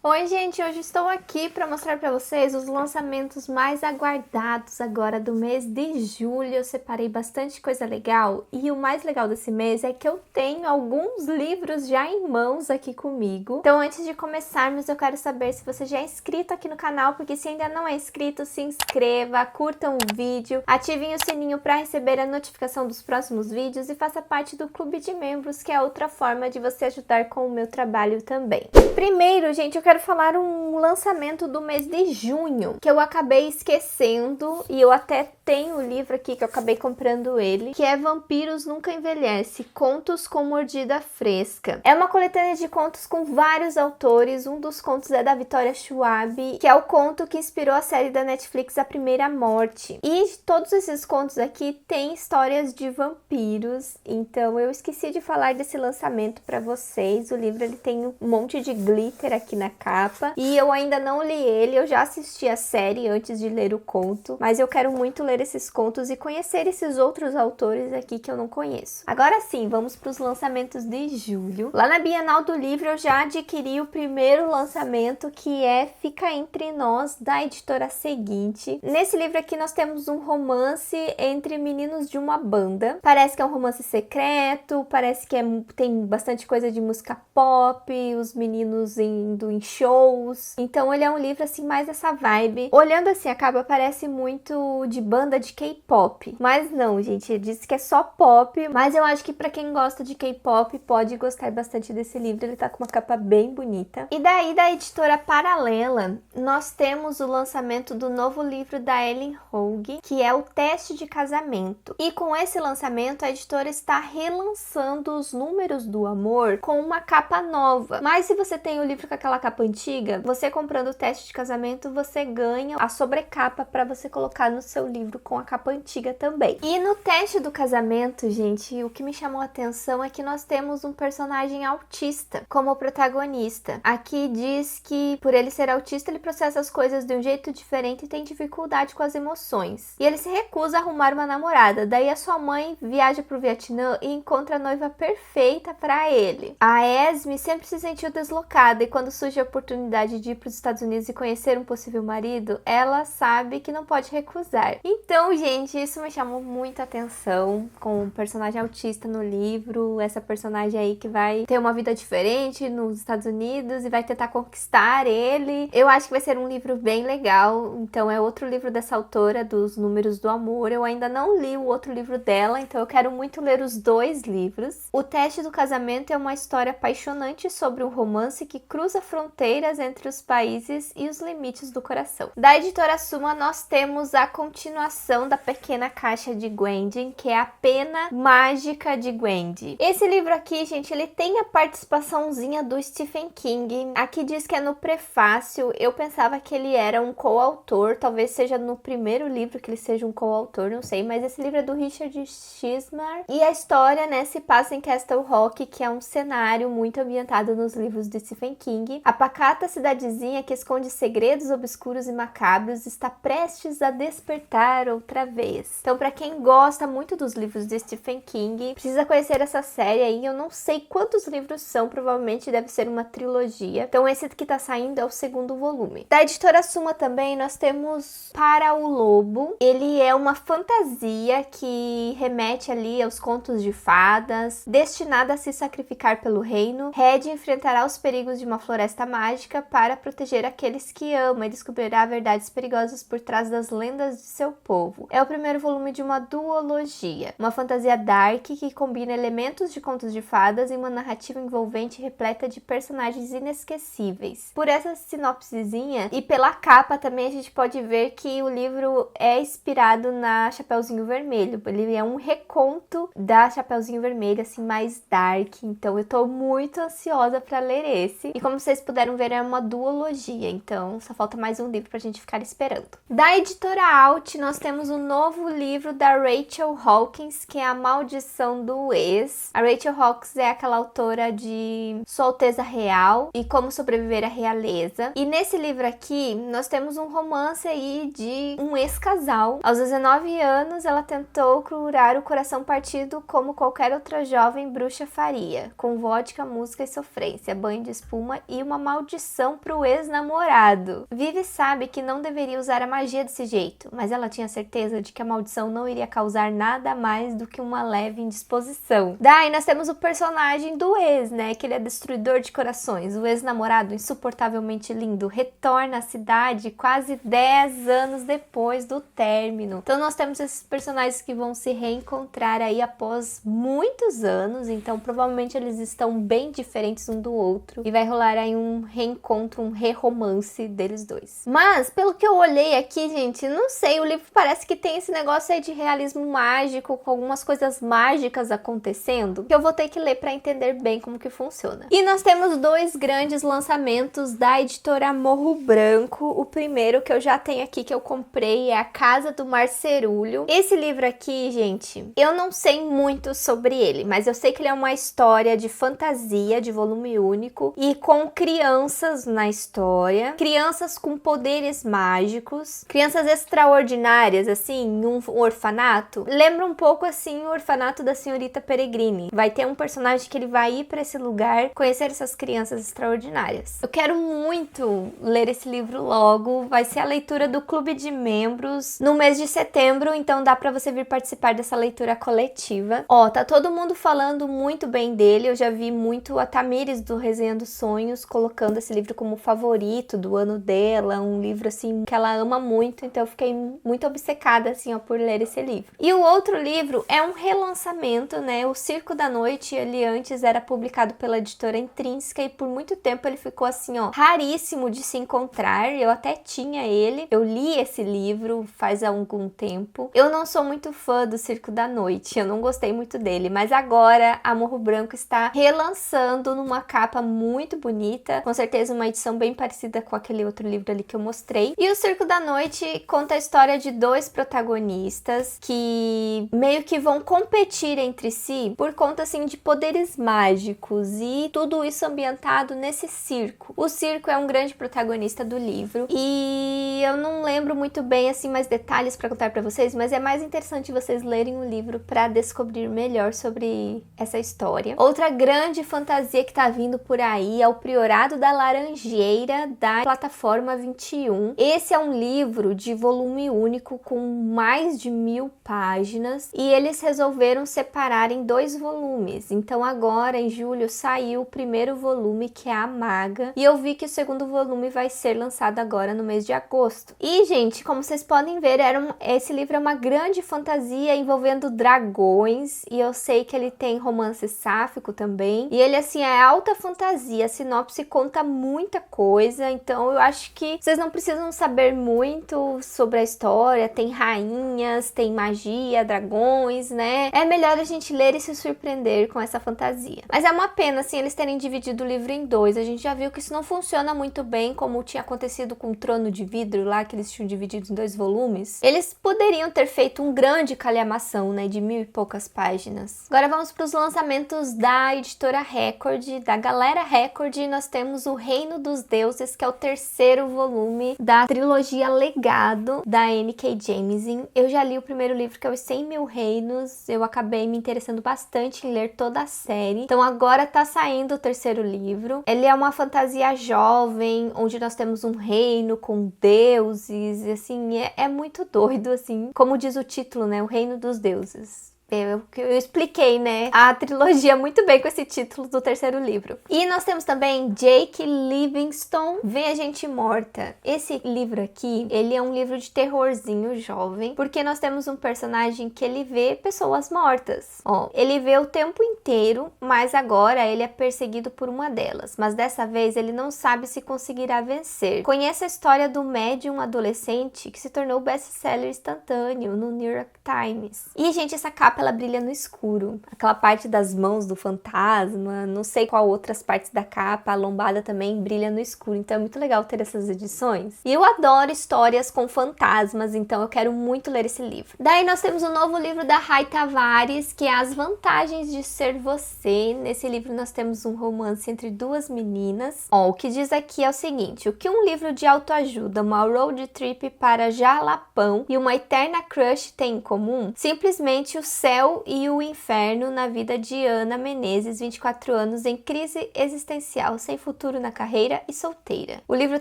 Oi, gente! Hoje estou aqui para mostrar para vocês os lançamentos mais aguardados agora do mês de julho. Eu separei bastante coisa legal e o mais legal desse mês é que eu tenho alguns livros já em mãos aqui comigo. Então, antes de começarmos, eu quero saber se você já é inscrito aqui no canal, porque se ainda não é inscrito, se inscreva, curtam o vídeo, ativem o sininho para receber a notificação dos próximos vídeos e faça parte do clube de membros, que é outra forma de você ajudar com o meu trabalho também. Primeiro, gente, eu quero falar um lançamento do mês de junho, que eu acabei esquecendo, e eu até tenho o livro aqui que eu acabei comprando ele, que é Vampiros Nunca Envelhece, Contos com Mordida Fresca. É uma coletânea de contos com vários autores, um dos contos é da Victoria Schwab, que é o conto que inspirou a série da Netflix A Primeira Morte. E todos esses contos aqui têm histórias de vampiros, então eu esqueci de falar desse lançamento para vocês. O livro ele tem um monte de glitter aqui na capa e eu ainda não li ele, eu já assisti a série antes de ler o conto, mas eu quero muito ler esses contos e conhecer esses outros autores aqui que eu não conheço. Agora sim, vamos para os lançamentos de julho. Lá na Bienal do Livro eu já adquiri o primeiro lançamento, que é Fica Entre Nós, da editora Seguinte. Nesse livro aqui nós temos um romance entre meninos de uma banda. Parece que é um romance secreto, parece que tem bastante coisa de música pop, os meninos indo em shows. Então ele é um livro assim mais essa vibe. Olhando assim a capa parece muito de banda de K-pop, mas não, gente, ele disse que é só pop, mas eu acho que pra quem gosta de K-pop pode gostar bastante desse livro. Ele tá com uma capa bem bonita. E daí da editora Paralela nós temos o lançamento do novo livro da Ellen Hogue, que é O Teste de Casamento. E com esse lançamento a editora está relançando os Números do Amor com uma capa nova. Mas se você tem o livro com aquela capa antiga, você comprando o Teste de Casamento, você ganha a sobrecapa para você colocar no seu livro com a capa antiga também. E no Teste do Casamento, gente, o que me chamou a atenção é que nós temos um personagem autista como protagonista. Aqui diz que por ele ser autista, ele processa as coisas de um jeito diferente e tem dificuldade com as emoções. E ele se recusa a arrumar uma namorada. Daí a sua mãe viaja pro Vietnã e encontra a noiva perfeita para ele. A Esme sempre se sentiu deslocada e quando surge a oportunidade de ir para os Estados Unidos e conhecer um possível marido, ela sabe que não pode recusar. Então, gente, isso me chamou muita atenção, com um personagem autista no livro, essa personagem aí que vai ter uma vida diferente nos Estados Unidos e vai tentar conquistar ele. Eu acho que vai ser um livro bem legal. Então é outro livro dessa autora, dos Números do Amor. Eu ainda não li o outro livro dela, então eu quero muito ler os dois livros. O Teste do Casamento é uma história apaixonante sobre um romance que cruza fronteiras entre os países e os limites do coração. Da editora Suma nós temos a continuação da Pequena Caixa de Gwendy, que é A Pena Mágica de Gwendy. Esse livro aqui, gente, ele tem a participaçãozinha do Stephen King. Aqui diz que é no prefácio. Eu pensava que ele era um coautor, talvez seja no primeiro livro que ele seja um coautor, não sei, mas esse livro é do Richard Chizmar e a história, né, se passa em Castle Rock, que é um cenário muito ambientado nos livros de Stephen King. A pacata cidadezinha que esconde segredos obscuros e macabros está prestes a despertar outra vez. Então, para quem gosta muito dos livros de Stephen King, precisa conhecer essa série aí. Eu não sei quantos livros são, provavelmente deve ser uma trilogia. Então, esse que tá saindo é o segundo volume. Da editora Suma também nós temos Para o Lobo. Ele é uma fantasia que remete ali aos contos de fadas, destinada a se sacrificar pelo reino. Red enfrentará os perigos de uma floresta mágica para proteger aqueles que ama e descobrirá verdades perigosas por trás das lendas de seu povo. É o primeiro volume de uma duologia, uma fantasia dark que combina elementos de contos de fadas em uma narrativa envolvente e repleta de personagens inesquecíveis. Por essa sinopsezinha e pela capa também a gente pode ver que o livro é inspirado na Chapeuzinho Vermelho. Ele é um reconto da Chapeuzinho Vermelho, assim, mais dark. Então eu tô muito ansiosa para ler esse. E como vocês puderam ver, é uma duologia, então só falta mais um livro pra gente ficar esperando. Da editora Alt, nós temos um novo livro da Rachel Hawkins, que é A Maldição do Ex. A Rachel Hawkins é aquela autora de Sua Alteza Real e Como Sobreviver à Realeza. E nesse livro aqui, nós temos um romance aí de um ex-casal. Aos 19 anos, ela tentou curar o coração partido como qualquer outra jovem bruxa faria, com vodka, música e sofrência, banho de espuma e uma maldição pro ex-namorado. Vivi sabe que não deveria usar a magia desse jeito, mas ela tinha certeza de que a maldição não iria causar nada mais do que uma leve indisposição. Daí nós temos o personagem do ex, né, que ele é destruidor de corações. O ex-namorado insuportavelmente lindo retorna à cidade quase 10 anos depois do término. Então nós temos esses personagens que vão se reencontrar aí após muitos anos, então provavelmente eles estão bem diferentes um do outro e vai rolar aí um reencontro, um re-romance deles dois. Mas pelo que eu olhei aqui, gente, não sei, o livro parece que tem esse negócio aí de realismo mágico, com algumas coisas mágicas acontecendo, que eu vou ter que ler para entender bem como que funciona. E nós temos dois grandes lançamentos da editora Morro Branco. O primeiro que eu já tenho aqui, que eu comprei, é A Casa do Marcerulho. Esse livro aqui, gente, eu não sei muito sobre ele, mas eu sei que ele é uma história de fantasia, de volume único, e com crianças na história, crianças com poderes mágicos, crianças extraordinárias, assim, em um orfanato. Lembra um pouco, assim, o orfanato da Senhorita Peregrine. Vai ter um personagem que ele vai ir para esse lugar, conhecer essas crianças extraordinárias. Eu quero muito ler esse livro logo. Vai ser a leitura do Clube de Membros no mês de setembro, então dá pra você vir participar dessa leitura coletiva. Ó, tá todo mundo falando muito bem dele. Eu já vi muito a Tamires do Resenha dos Sonhos colocando esse livro como favorito do ano dela, um livro assim que ela ama muito, então eu fiquei muito obcecada assim, ó, por ler esse livro. E o outro livro é um relançamento, né? O Circo da Noite, ele antes era publicado pela editora Intrínseca e por muito tempo ele ficou assim, ó, raríssimo de se encontrar. Eu até tinha ele, eu li esse livro faz algum tempo. Eu não sou muito fã do Circo da Noite, eu não gostei muito dele, mas agora a Morro Branco está relançando numa capa muito bonita, com certeza uma edição bem parecida com aquele outro livro ali que eu mostrei. E o Circo da Noite conta a história de dois protagonistas que meio que vão competir entre si por conta assim de poderes mágicos, e tudo isso ambientado nesse circo. O circo é um grande protagonista do livro e eu não lembro muito bem assim mais detalhes para contar para vocês, mas é mais interessante vocês lerem o livro para descobrir melhor sobre essa história. Outra grande fantasia que tá vindo por aí é o Priorado da Laranjeira, da Plataforma 21. Esse é um livro de volume único com mais de 1000 páginas e eles resolveram separar em 2 volumes. Então agora em julho saiu o primeiro volume, que é a Maga, e eu vi que o segundo volume vai ser lançado agora no mês de agosto. E gente, como vocês podem ver, esse livro é uma grande fantasia envolvendo dragões, e eu sei que ele tem romance sáfico também, e ele assim é alta fantasia, a sinopse conta muita coisa, então eu acho que vocês não precisam saber muito sobre a história. Tem rainhas, tem magia, dragões, né? É melhor a gente ler e se surpreender com essa fantasia. Mas é uma pena, assim, eles terem dividido o livro em 2. A gente já viu que isso não funciona muito bem, como tinha acontecido com o Trono de Vidro lá, que eles tinham dividido em 2 volumes. Eles poderiam ter feito um grande calhamação, né, de 1000 e poucas páginas. Agora vamos para os lançamentos da editora Record, da Galera Record. Nós temos O Reino dos Deuses, que é o 3º volume da trilogia Legado, da N.K. Jemisin. Eu já li o primeiro livro, que é Os 100 Mil Reinos. Eu acabei me interessando bastante em ler toda a série. Então agora tá saindo o 3º livro. Ele é uma fantasia jovem, onde nós temos um reino com deuses, e assim, é muito doido, assim. Como diz o título, né? O Reino dos Deuses. Eu expliquei, né, a trilogia muito bem com esse título do 3º livro. E nós temos também Jake Livingstone, Vê a Gente Morta. Esse livro aqui, ele é um livro de terrorzinho jovem, porque nós temos um personagem que ele vê pessoas mortas. Ó, ele vê o tempo inteiro, mas agora ele é perseguido por uma delas. Mas dessa vez ele não sabe se conseguirá vencer. Conheça a história do médium adolescente que se tornou best-seller instantâneo no New York Times. E, gente, essa capa ela brilha no escuro. Aquela parte das mãos do fantasma, não sei qual outras partes da capa, a lombada também brilha no escuro. Então é muito legal ter essas edições. E eu adoro histórias com fantasmas, então eu quero muito ler esse livro. Daí nós temos o novo livro da Rai Tavares, que é As Vantagens de Ser Você. Nesse livro nós temos um romance entre 2 meninas. Ó, o que diz aqui é o seguinte: o que um livro de autoajuda, uma road trip para Jalapão e uma eterna crush têm em comum? Simplesmente o céu e o inferno na vida de Ana Menezes, 24 anos, em crise existencial, sem futuro na carreira e solteira. O livro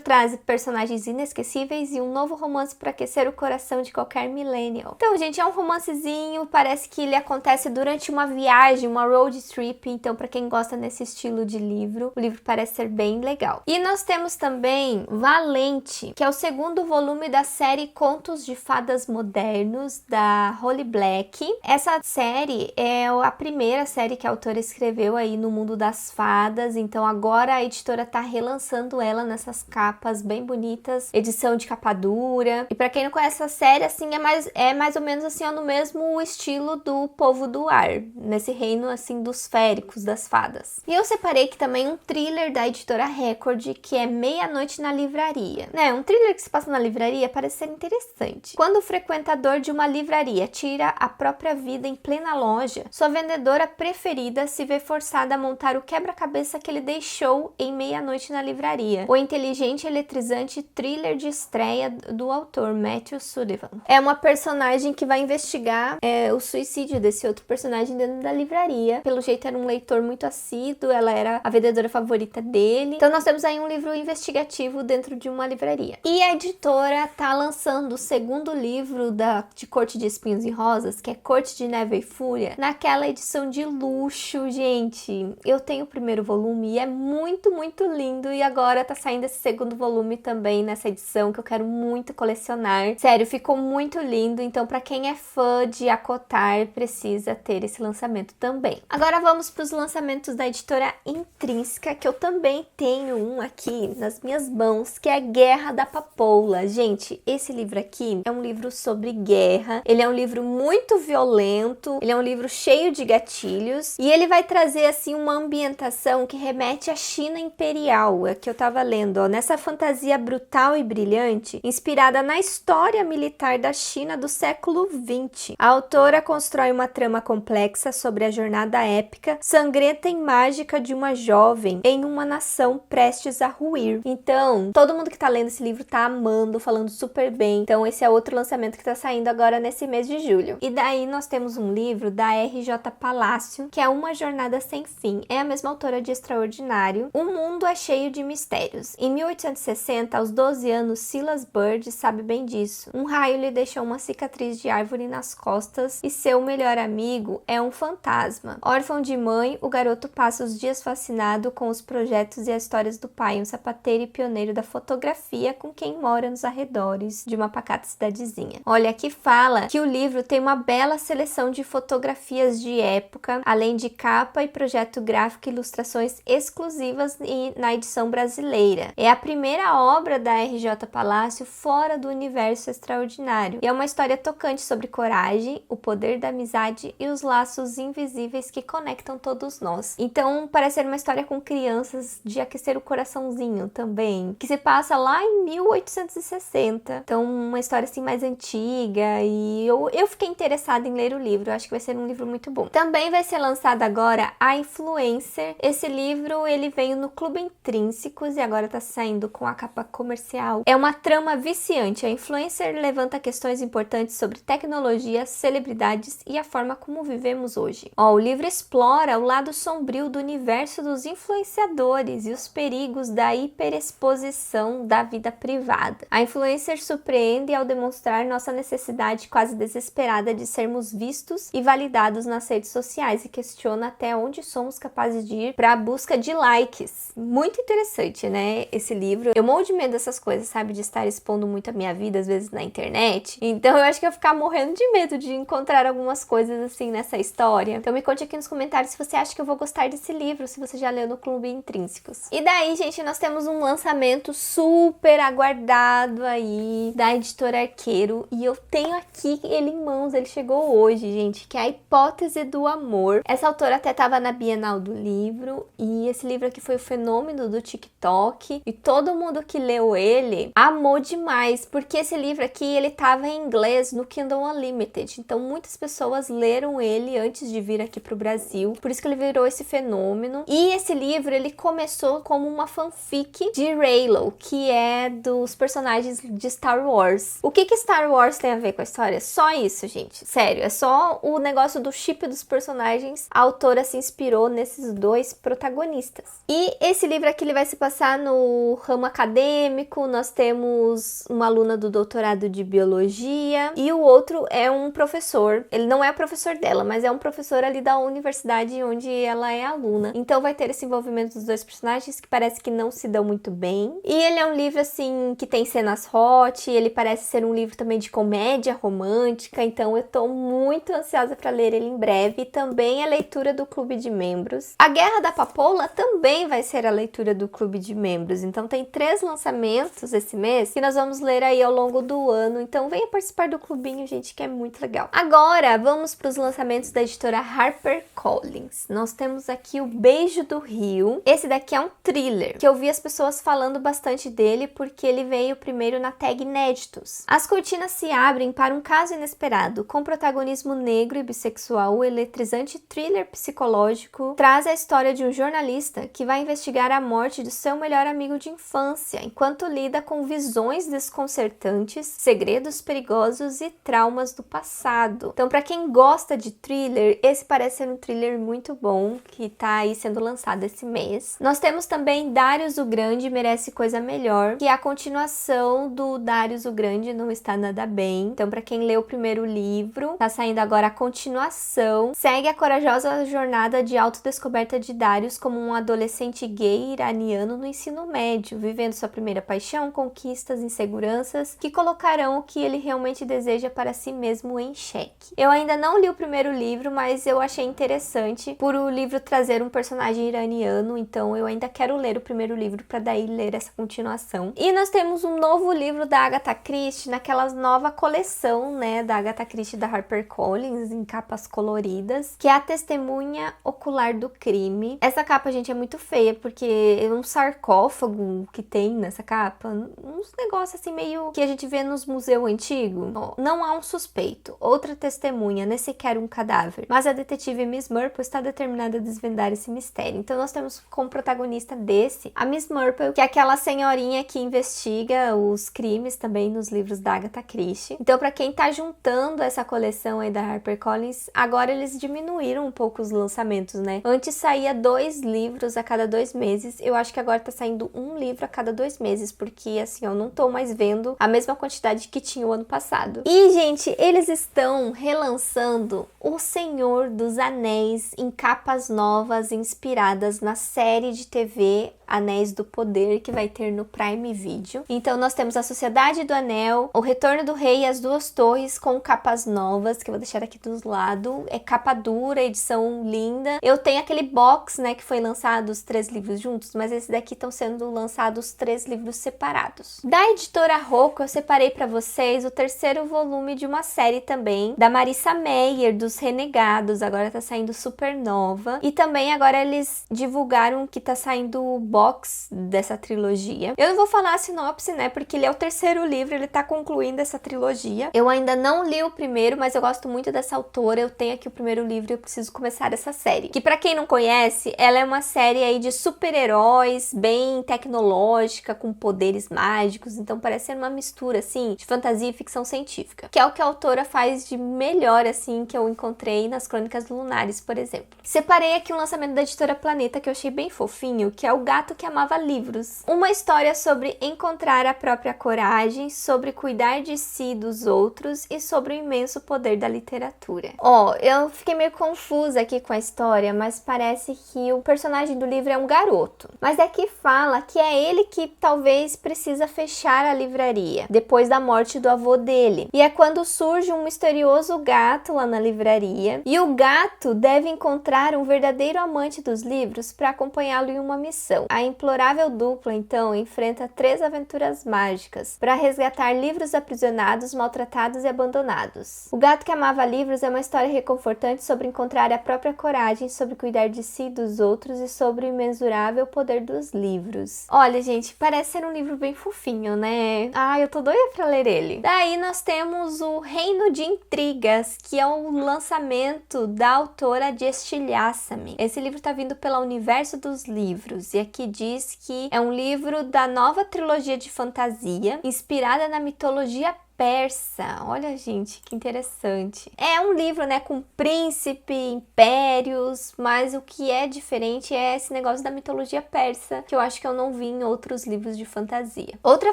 traz personagens inesquecíveis e um novo romance para aquecer o coração de qualquer millennial. Então, gente, é um romancezinho, parece que ele acontece durante uma viagem, uma road trip, então para quem gosta nesse estilo de livro, o livro parece ser bem legal. E nós temos também Valente, que é o segundo volume da série Contos de Fadas Modernos, da Holly Black. Essa série é a primeira série que a autora escreveu aí no mundo das fadas, então agora a editora tá relançando ela nessas capas bem bonitas, edição de capa dura. E pra quem não conhece a série, assim, é mais ou menos assim, ó, no mesmo estilo do Povo do Ar, nesse reino assim dos féricos, das fadas. E eu separei aqui também um thriller da editora Record, que é Meia-Noite na Livraria. Né, um thriller que se passa na livraria parece ser interessante. Quando o frequentador de uma livraria tira a própria vida em plena loja, sua vendedora preferida se vê forçada a montar o quebra-cabeça que ele deixou em Meia-Noite na Livraria. O inteligente e eletrizante thriller de estreia do autor Matthew Sullivan. É uma personagem que vai investigar o suicídio desse outro personagem dentro da livraria. Pelo jeito era um leitor muito assíduo, ela era a vendedora favorita dele. Então nós temos aí um livro investigativo dentro de uma livraria. E a editora tá lançando o segundo livro de Corte de Espinhos e Rosas, que é Corte de Neve e Fúria, naquela edição de luxo, gente. Eu tenho o primeiro volume e é muito, muito lindo, e agora tá saindo esse segundo volume também nessa edição que eu quero muito colecionar. Sério, ficou muito lindo, então pra quem é fã de Acotar, precisa ter esse lançamento também. Agora vamos pros lançamentos da editora Intrínseca, que eu também tenho um aqui nas minhas mãos, que é Guerra da Papoula. Gente, esse livro aqui é um livro sobre guerra, ele é um livro muito violento, ele é um livro cheio de gatilhos, e ele vai trazer assim uma ambientação que remete à China imperial, é que eu tava lendo, ó, nessa fantasia brutal e brilhante, inspirada na história militar da China do século XX. A autora constrói uma trama complexa sobre a jornada épica, sangrenta e mágica de uma jovem em uma nação prestes a ruir. Então, todo mundo que tá lendo esse livro tá amando, falando super bem. Então, esse é outro lançamento que tá saindo agora nesse mês de julho. E daí nós temos um livro da R.J. Palácio, que é Uma Jornada Sem Fim. É a mesma autora de Extraordinário. O mundo é cheio de mistérios. Em 1860, aos 12 anos, Silas Bird sabe bem disso. Um raio lhe deixou uma cicatriz de árvore nas costas e seu melhor amigo é um fantasma. Órfão de mãe, o garoto passa os dias fascinado com os projetos e as histórias do pai, um sapateiro e pioneiro da fotografia com quem mora nos arredores de uma pacata cidadezinha. Olha, aqui fala que o livro tem uma bela seleção de fotografias de época, além de capa e projeto gráfico e ilustrações exclusivas na edição brasileira. É a primeira obra da R.J. Palácio fora do universo extraordinário. E é uma história tocante sobre coragem, o poder da amizade e os laços invisíveis que conectam todos nós. Então, parece ser uma história com crianças, de aquecer o coraçãozinho também, que se passa lá em 1860. Então, uma história assim mais antiga, e eu fiquei interessada em ler o livro. Eu acho que vai ser um livro muito bom. Também vai ser lançado agora A Influencer. Esse livro, ele veio no Clube Intrínsecos e agora tá saindo com a capa comercial. É uma trama viciante. A Influencer levanta questões importantes sobre tecnologia, celebridades e a forma como vivemos hoje. Ó, o livro explora o lado sombrio do universo dos influenciadores e os perigos da hiperexposição da vida privada. A Influencer surpreende ao demonstrar nossa necessidade quase desesperada de sermos vistos e validados nas redes sociais e questiona até onde somos capazes de ir para a busca de likes. Muito interessante, né, esse livro. Eu morro de medo dessas coisas, sabe, de estar expondo muito a minha vida, às vezes na internet. Então eu acho que eu ia ficar morrendo de medo de encontrar algumas coisas assim nessa história. Então me conte aqui nos comentários se você acha que eu vou gostar desse livro, se você já leu no Clube Intrínsecos. E daí, gente, nós temos um lançamento super aguardado aí da editora Arqueiro, e eu tenho aqui ele em mãos, ele chegou hoje, gente, que é A Hipótese do Amor. Essa autora até tava na Bienal do Livro, e esse livro aqui foi o fenômeno do TikTok, e todo mundo que leu ele amou demais, porque esse livro aqui, ele tava em inglês no Kindle Unlimited, então muitas pessoas leram ele antes de vir aqui pro Brasil, por isso que ele virou esse fenômeno. E esse livro, ele começou como uma fanfic de Reylo, que é dos personagens de Star Wars. O que Star Wars tem a ver com a história? Só isso, gente. Sério, é só só o negócio do chip dos personagens, a autora se inspirou nesses dois protagonistas. E esse livro aqui ele vai se passar no ramo acadêmico. Nós temos uma aluna do doutorado de biologia e o outro é um professor. Ele não é professor dela, mas é um professor ali da universidade onde ela é aluna. Então vai ter esse envolvimento dos dois personagens que parece que não se dão muito bem. E ele é um livro assim que tem cenas hot, ele parece ser um livro também de comédia romântica, então eu tô muito ansiosa para ler ele em breve. E também a leitura do clube de membros. A Guerra da Papoula também vai ser a leitura do clube de membros, então tem 3 lançamentos esse mês que nós vamos ler aí ao longo do ano, então venha participar do clubinho, gente, que é muito legal. Agora vamos para os lançamentos da editora HarperCollins. Nós temos aqui o Beijo do Rio. Esse daqui é um thriller, que eu vi as pessoas falando bastante dele porque ele veio primeiro na tag Inéditos. As cortinas se abrem para um caso inesperado, com protagonismo negro e bissexual. O eletrizante thriller psicológico traz a história de um jornalista que vai investigar a morte de seu melhor amigo de infância, enquanto lida com visões desconcertantes, segredos perigosos e traumas do passado. Então, para quem gosta de thriller, esse parece ser um thriller muito bom, que tá aí sendo lançado esse mês. Nós temos também Darius o Grande Merece Coisa Melhor, que é a continuação do Darius o Grande Não Está Nada Bem. Então, para quem leu o primeiro livro, tá saindo agora a continuação. Segue a corajosa jornada de autodescoberta de Darius como um adolescente gay iraniano no ensino médio, vivendo sua primeira paixão, conquistas, inseguranças que colocarão o que ele realmente deseja para si mesmo em xeque. Eu ainda não li o primeiro livro, mas eu achei interessante por o livro trazer um personagem iraniano, então eu ainda quero ler o primeiro livro para daí ler essa continuação. E nós temos um novo livro da Agatha Christie, naquela nova coleção, né, da Agatha Christie da HarperCollins, em capas coloridas, que é A Testemunha Ocular do Crime. Essa capa, gente, é muito feia, porque é um sarcófago que tem nessa capa, uns negócios assim meio que a gente vê nos museus antigos. Não há um suspeito, outra testemunha, nem sequer um cadáver, mas a detetive Miss Marple está determinada a desvendar esse mistério. Então nós temos como protagonista desse a Miss Marple, que é aquela senhorinha que investiga os crimes também nos livros da Agatha Christie. Então, para quem tá juntando essa coleção aí da HarperCollins, agora eles diminuíram um pouco os lançamentos, né? Antes saía 2 livros a cada 2 meses, eu acho que agora tá saindo 1 livro a cada 2 meses, porque assim, eu não tô mais vendo a mesma quantidade que tinha o ano passado. E, gente, eles estão relançando O Senhor dos Anéis em capas novas, inspiradas na série de TV Anéis do Poder, que vai ter no Prime Video. Então nós temos A Sociedade do Anel, O Retorno do Rei e As Duas Torres com capas novas, que eu vou deixar aqui dos lados. É capa dura, edição linda. Eu tenho aquele box, né, que foi lançado os 3 livros juntos, mas esse daqui estão sendo lançados 3 livros separados. Da editora Rocco, eu separei para vocês o 3º volume de uma série também, da Marissa Meyer, dos Renegados. Agora tá saindo Supernova. E também agora eles divulgaram que tá saindo o box dessa trilogia. Eu não vou falar a sinopse, né, porque ele é o 3º livro, ele tá concluindo essa trilogia. Eu ainda não li o primeiro, mas eu gosto muito dessa autora, eu tenho aqui o primeiro livro e eu preciso começar essa série. Que pra quem não conhece, ela é uma série aí de super-heróis, bem tecnológica, com poderes mágicos, então parece ser uma mistura, assim, de fantasia e ficção científica. Que é o que a autora faz de melhor, assim, que eu encontrei nas Crônicas Lunares, por exemplo. Separei aqui um lançamento da editora Planeta que eu achei bem fofinho, que é O Gato que Amava Livros. Uma história sobre encontrar a própria coragem, sobre cuidar de si e dos outros e sobre o imenso poder da literatura. Eu fiquei meio confusa aqui com a história, mas parece que o personagem do livro é um garoto. Mas é que fala que é ele que talvez precisa fechar a livraria, depois da morte do avô dele. E é quando surge um misterioso gato lá na livraria, e o gato deve encontrar um verdadeiro amante dos livros para acompanhá-lo em uma missão. A implorável dupla, então, enfrenta 3 aventuras mágicas para resgatar livros aprisionados, maltratados e abandonados. O Gato que Amava Livros é uma história reconfortante sobre encontrar a própria coragem, sobre cuidar de si e dos outros e sobre o imensurável poder dos livros. Olha, gente, parece ser um livro bem fofinho, né? Eu tô doida pra ler ele. Daí nós temos o Reino de Intrigas, que é um lançamento da autora de Estilhaça-me. Esse livro tá vindo pela Universo dos Livros e aqui diz que é um livro da nova trilogia de fantasia, inspirada na mitologia persa. Olha, gente, que interessante. É um livro, né, com príncipe, impérios, mas o que é diferente é esse negócio da mitologia persa, que eu acho que eu não vi em outros livros de fantasia. Outra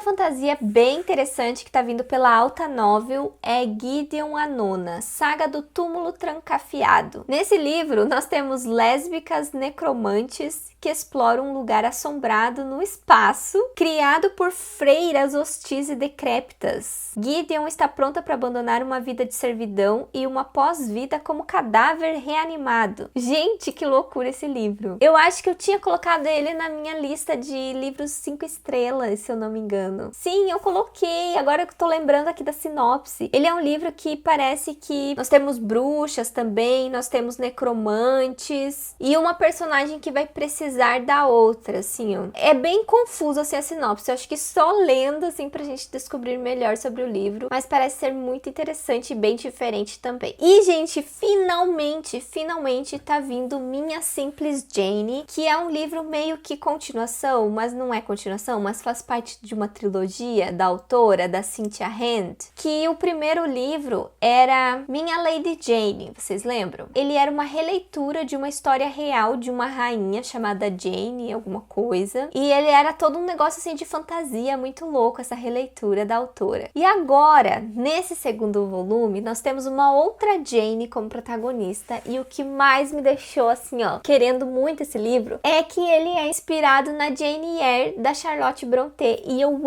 fantasia bem interessante que tá vindo pela Alta Novel é Gideon a Nona, Saga do Túmulo Trancafiado. Nesse livro, nós temos lésbicas necromantes que exploram um lugar assombrado no espaço, criado por freiras hostis e decrépitas. Gideon está pronta para abandonar uma vida de servidão e uma pós-vida como cadáver reanimado. Gente, que loucura esse livro! Eu acho que eu tinha colocado ele na minha lista de livros 5 estrelas, se eu não me engano. Sim, eu coloquei, agora que eu tô lembrando aqui da sinopse. Ele é um livro que parece que nós temos bruxas também, nós temos necromantes e uma personagem que vai precisar da outra, assim, ó. É bem confuso, assim, a sinopse. Eu acho que só lendo, assim, pra gente descobrir melhor sobre o livro, mas parece ser muito interessante e bem diferente também. E, gente, finalmente tá vindo Minha Simples Jane, que é um livro meio que continuação, mas não é continuação, mas faz parte de uma trilogia da autora, da Cynthia Hand, que o primeiro livro era Minha Lady Jane, vocês lembram? Ele era uma releitura de uma história real de uma rainha chamada Jane, alguma coisa, e ele era todo um negócio assim de fantasia muito louco, essa releitura da autora. E agora, nesse segundo volume, nós temos uma outra Jane como protagonista, e o que mais me deixou assim, ó, querendo muito esse livro, é que ele é inspirado na Jane Eyre da Charlotte Brontë, e eu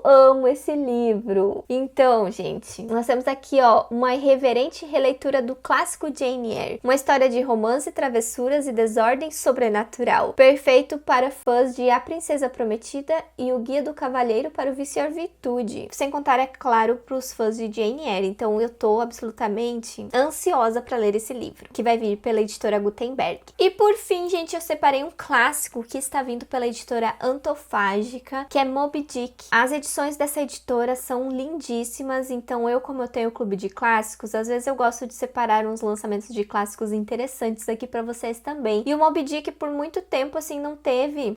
amo esse livro. Então, gente, nós temos aqui, ó, uma irreverente releitura do clássico Jane Eyre, uma história de romance, travessuras e desordem sobrenatural, perfeito para fãs de A Princesa Prometida e O Guia do Cavalheiro para o Vício à Virtude, sem contar, é claro, para os fãs de Jane Eyre. Então eu tô absolutamente ansiosa para ler esse livro, que vai vir pela editora Gutenberg. E por fim, gente, eu separei um clássico que está vindo pela editora Antofágica, que é Moby Dick. As edições dessa editora são lindíssimas, então como eu tenho o clube de clássicos, às vezes eu gosto de separar uns lançamentos de clássicos interessantes aqui para vocês também. E o Moby Dick, por muito tempo, assim, não teve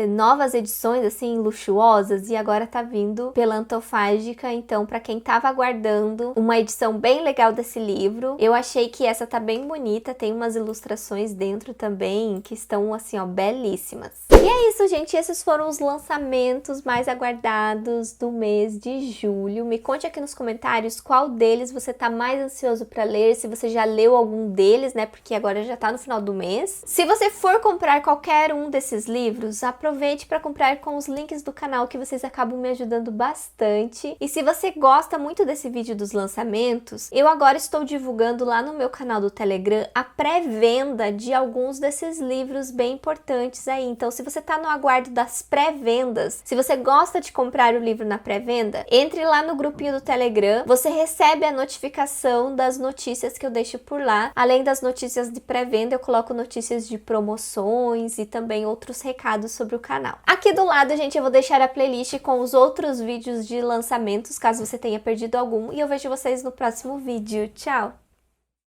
novas edições, assim, luxuosas, e agora tá vindo pela Antofágica. Então, pra quem tava aguardando uma edição bem legal desse livro, eu achei que essa tá bem bonita, tem umas ilustrações dentro também, que estão, assim, ó, belíssimas. E é isso, gente, esses foram os lançamentos mais aguardados do mês de julho. Me conte aqui nos comentários qual deles você tá mais ansioso pra ler, se você já leu algum deles, né, porque agora já tá no final do mês. Se você for comprar qualquer um desses livros, aproveite para comprar com os links do canal, que vocês acabam me ajudando bastante. E se você gosta muito desse vídeo dos lançamentos, eu agora estou divulgando lá no meu canal do Telegram a pré-venda de alguns desses livros bem importantes aí. Então, se você tá no aguardo das pré-vendas, se você gosta de comprar o livro na pré-venda, entre lá no grupinho do Telegram, você recebe a notificação das notícias que eu deixo por lá. Além das notícias de pré-venda, eu coloco notícias de promoções e também outros recados sobre o canal. Aqui do lado, gente, eu vou deixar a playlist com os outros vídeos de lançamentos, caso você tenha perdido algum, e eu vejo vocês no próximo vídeo. Tchau!